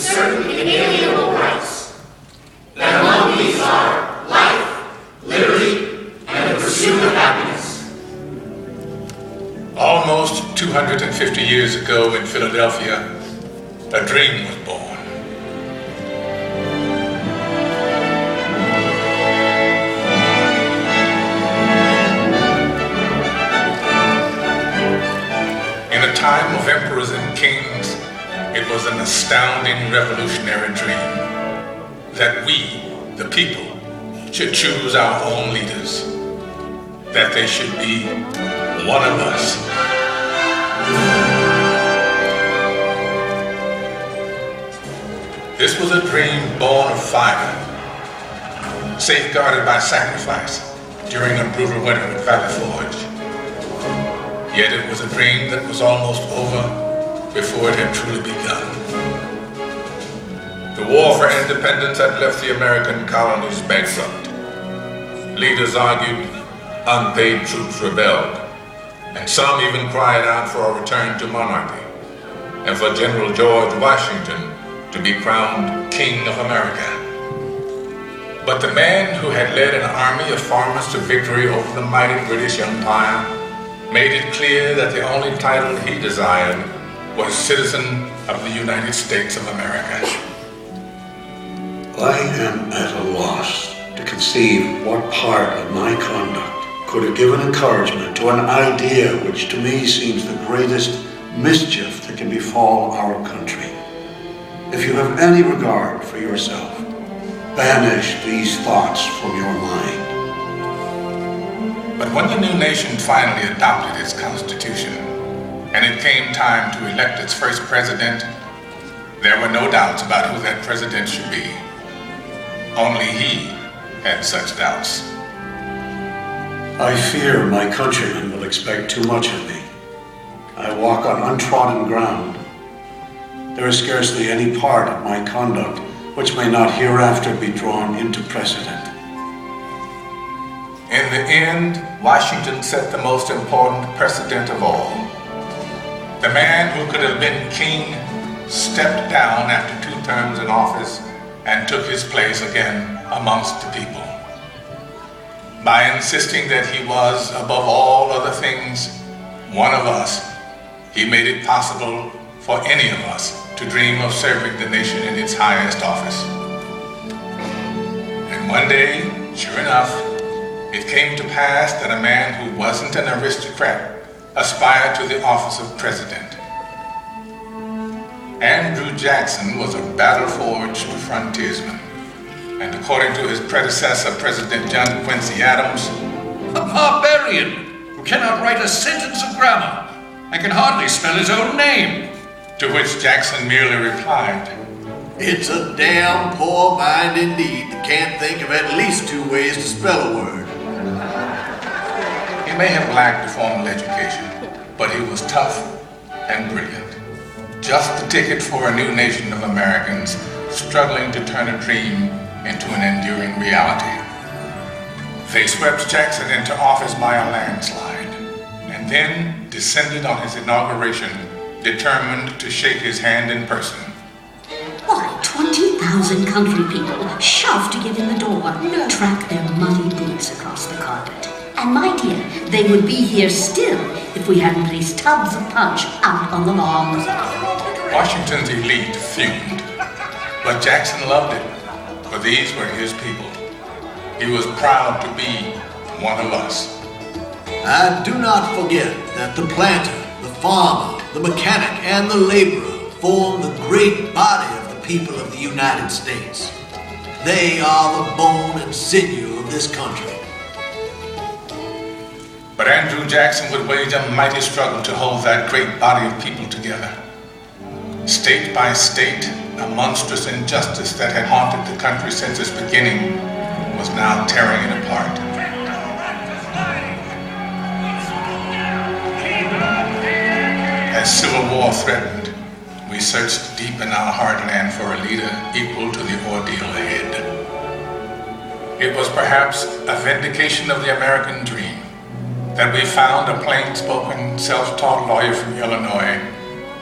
certain inalienable rights. That among these are life, liberty, and the pursuit of happiness. Almost 250 years ago in Philadelphia, a dream was born. In a time of emperors and kings, it was an astounding revolutionary dream that we, the people, should choose our own leaders, that they should be one of us. This was a dream born of fire, safeguarded by sacrifice during a brutal winter at Valley Forge. Yet it was a dream that was almost over before it had truly begun. The war for independence had left the American colonies bankrupt. Leaders argued, unpaid troops rebelled, and some even cried out for a return to monarchy, and for General George Washington to be crowned King of America. But the man who had led an army of farmers to victory over the mighty British Empire made it clear that the only title he desired was citizen of the United States of America. I am at a loss to conceive what part of my conduct could have given encouragement to an idea which to me seems the greatest mischief that can befall our country. If you have any regard for yourself, banish these thoughts from your mind. But when the new nation finally adopted its constitution, and it came time to elect its first president, there were no doubts about who that president should be. Only he had such doubts. I fear my countrymen will expect too much of me. I walk on untrodden ground. There is scarcely any part of my conduct which may not hereafter be drawn into precedent. In the end, Washington set the most important precedent of all. The man who could have been king stepped down after 2 terms in office and took his place again amongst the people. By insisting that he was, above all other things, one of us, he made it possible for any of us to dream of serving the nation in its highest office. And one day, sure enough, it came to pass that a man who wasn't an aristocrat aspired to the office of president. Andrew Jackson was a battle-forged frontiersman, and according to his predecessor, President John Quincy Adams, a barbarian who cannot write a sentence of grammar and can hardly spell his own name. To which Jackson merely replied, "It's a damn poor mind indeed that can't think of at least 2 ways to spell a word." He may have lacked a formal education, but he was tough and brilliant. Just the ticket for a new nation of Americans struggling to turn a dream into an enduring reality. They swept Jackson into office by a landslide, and then descended on his inauguration, determined to shake his hand in person. Why, 20,000 country people shoved to get in the door, track their muddy boots across the carpet. And my dear, they would be here still if we hadn't placed tubs of punch out on the lawn. Washington's elite fumed, but Jackson loved it, for these were his people. He was proud to be one of us. I do not forget that the planter, the farmer, the mechanic, and the laborer form the great body of the people of the United States. They are the bone and sinew of this country. But Andrew Jackson would wage a mighty struggle to hold that great body of people together. State by state, a monstrous injustice that had haunted the country since its beginning was now tearing it apart. As civil war threatened, we searched deep in our heartland for a leader equal to the ordeal ahead. It was perhaps a vindication of the American dream that we found a plain-spoken, self-taught lawyer from Illinois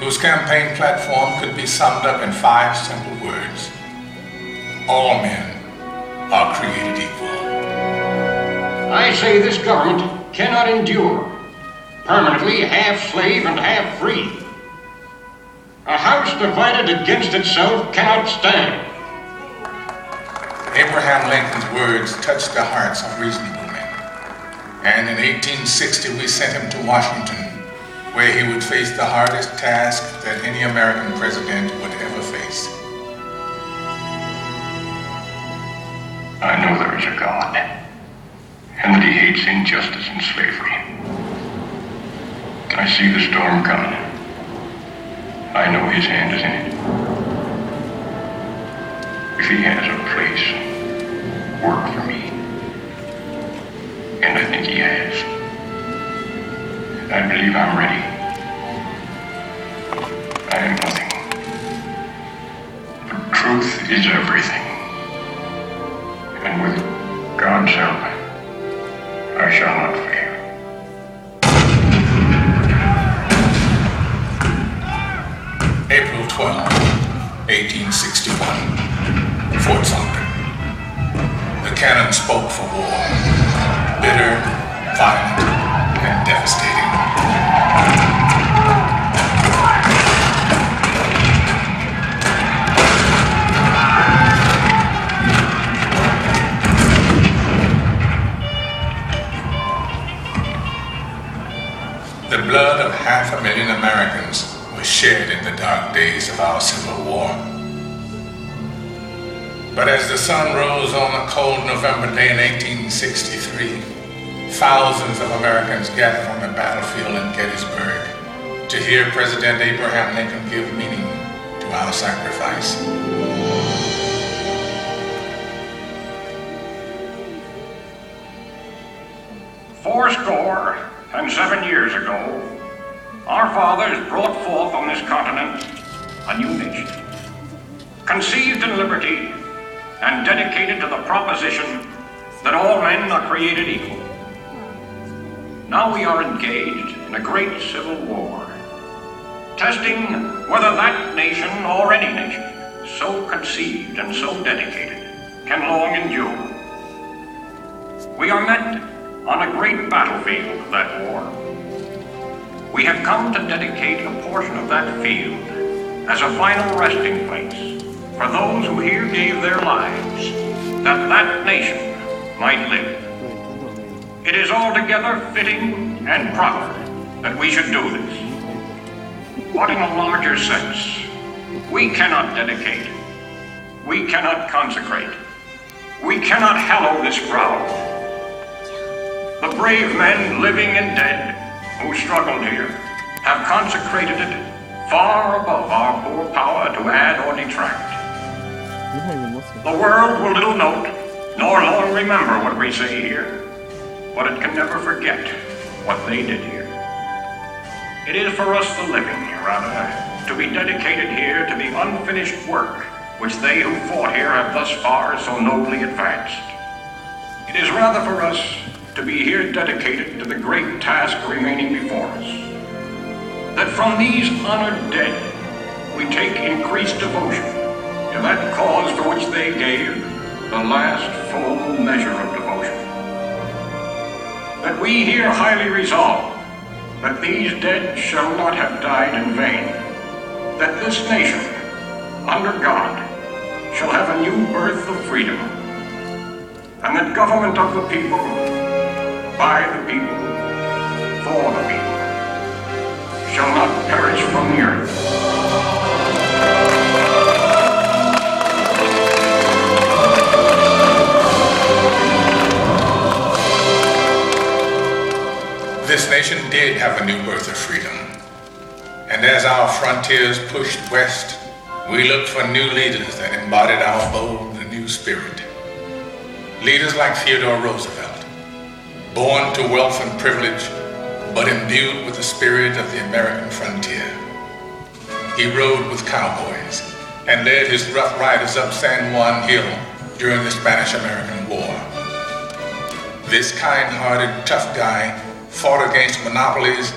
whose campaign platform could be summed up in 5 simple words: all men are created equal. I say this government cannot endure permanently half slave and half free. A house divided against itself cannot stand. Abraham Lincoln's words touched the hearts of reasonable men. And in 1860 we sent him to Washington, where he would face the hardest task that any American president would ever face. I know there is a God, and that he hates injustice and slavery. I see the storm coming. I know his hand is in it. If he has a place, work for me, and I think he has, I believe I'm ready. I am nothing, but truth is everything. And with God's help, I shall not fail. April 12, 1861, Fort Sumter. The cannon spoke for war, bitter, violent, and devastating. The blood of 500,000 Americans was shed in the dark days of our Civil War. But as the sun rose on a cold November day in 1863, thousands of Americans gathered on the battlefield in Gettysburg to hear President Abraham Lincoln give meaning to our sacrifice. Fourscore and 7 years ago, our fathers brought forth on this continent a new nation, conceived in liberty and dedicated to the proposition that all men are created equal. Now we are engaged in a great civil war, testing whether that nation or any nation so conceived and so dedicated can long endure. We are met on a great battlefield of that war. We have come to dedicate a portion of that field as a final resting place for those who here gave their lives that that nation might live. It is altogether fitting and proper that we should do this. But in a larger sense, we cannot dedicate, we cannot consecrate, we cannot hallow this ground. The brave men, living and dead, who struggled here, have consecrated it far above our poor power to add or detract. The world will little note, nor long remember what we say here, but it can never forget what they did here. It is for us the living, rather, to be dedicated here to the unfinished work which they who fought here have thus far so nobly advanced. It is rather for us to be here dedicated to the great task remaining before us, that from these honored dead we take increased devotion to that cause for which they gave the last full measure of devotion. That we here highly resolve that these dead shall not have died in vain, that this nation, under God, shall have a new birth of freedom, and that government of the people, by the people, for the people, shall not perish from the earth. This nation did have a new birth of freedom. And as our frontiers pushed west, we looked for new leaders that embodied our bold and new spirit. Leaders like Theodore Roosevelt, born to wealth and privilege, but imbued with the spirit of the American frontier. He rode with cowboys and led his rough riders up San Juan Hill during the Spanish-American War. This kind-hearted, tough guy fought against monopolies